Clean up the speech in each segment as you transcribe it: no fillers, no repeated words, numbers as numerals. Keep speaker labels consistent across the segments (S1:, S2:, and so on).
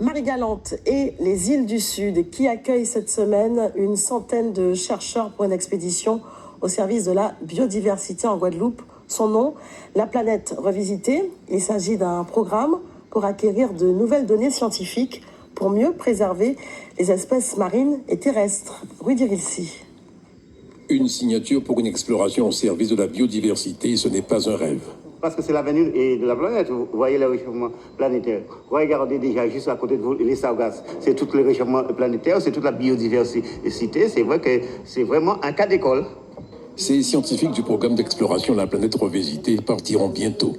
S1: Marie-Galante et les îles du Sud qui accueillent cette semaine une centaine de chercheurs pour une expédition au service de la biodiversité en Guadeloupe. Son nom, la planète revisitée. Il s'agit d'un programme pour acquérir de nouvelles données scientifiques pour mieux préserver les espèces marines et terrestres. Rudy Rilsi.
S2: Une signature pour une exploration au service de la biodiversité, ce n'est pas un rêve.
S3: Parce que c'est l'avenir de la planète. Vous voyez le réchauffement planétaire. Regardez déjà juste à côté de vous les sargasses. C'est tout le réchauffement planétaire, c'est toute la biodiversité. C'est vrai que c'est vraiment un cas d'école.
S2: Ces scientifiques du programme d'exploration La Planète Revisitée partiront bientôt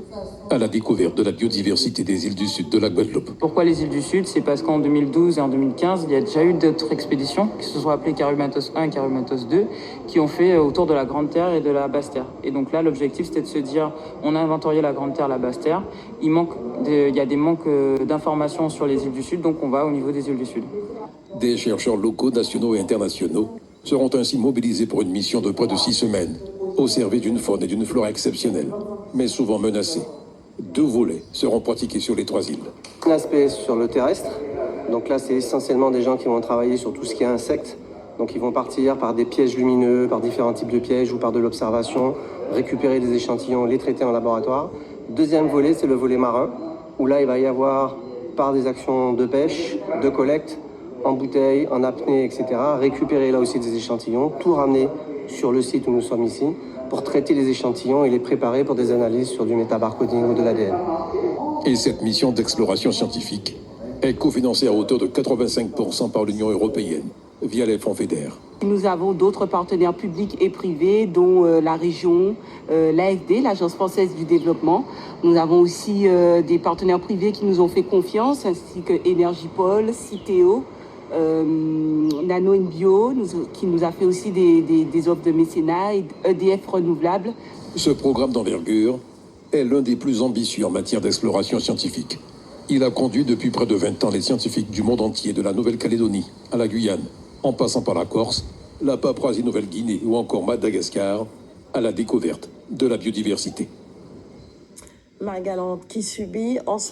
S2: à la découverte de la biodiversité des îles du Sud de la Guadeloupe.
S4: Pourquoi les îles du Sud? C'est parce qu'en 2012 et en 2015, il y a déjà eu d'autres expéditions qui se sont appelées Carumentos 1 et Carumentos 2 qui ont fait autour de la Grande Terre et de la Basse Terre. Et donc là, l'objectif, c'était de se dire, on a inventorié la Grande Terre, la Basse Terre. Il y a des manques d'informations sur les îles du Sud, donc on va au niveau des îles du Sud.
S2: Des chercheurs locaux, nationaux et internationaux seront ainsi mobilisés pour une mission de près de 6 semaines au service d'une faune et d'une flore exceptionnelles, mais souvent menacées. 2 volets seront pratiqués sur les 3 îles.
S5: L'aspect sur le terrestre, donc là c'est essentiellement des gens qui vont travailler sur tout ce qui est insectes, donc ils vont partir par des pièges lumineux, par différents types de pièges ou par de l'observation, récupérer des échantillons, les traiter en laboratoire. Deuxième volet, c'est le volet marin, où là il va y avoir par des actions de pêche, de collecte, en bouteille, en apnée, etc. Récupérer là aussi des échantillons, tout ramener sur le site où nous sommes ici pour traiter les échantillons et les préparer pour des analyses sur du métabarcoding ou de l'ADN.
S2: Et cette mission d'exploration scientifique est cofinancée à hauteur de 85% par l'Union européenne via les fonds FEDER.
S6: Nous avons d'autres partenaires publics et privés, dont la région, l'AFD, l'Agence française du développement. Nous avons aussi des partenaires privés qui nous ont fait confiance, ainsi que Energipol, Citeo, Nano Bio, qui nous a fait aussi des offres de mécénat, et EDF Renouvelable.
S2: Ce programme d'envergure est l'un des plus ambitieux en matière d'exploration scientifique. Il a conduit depuis près de 20 ans les scientifiques du monde entier, de la Nouvelle-Calédonie à la Guyane, en passant par la Corse, la Papouasie-Nouvelle-Guinée ou encore Madagascar, à la découverte de la biodiversité.
S1: Marie-Galante qui subit en ce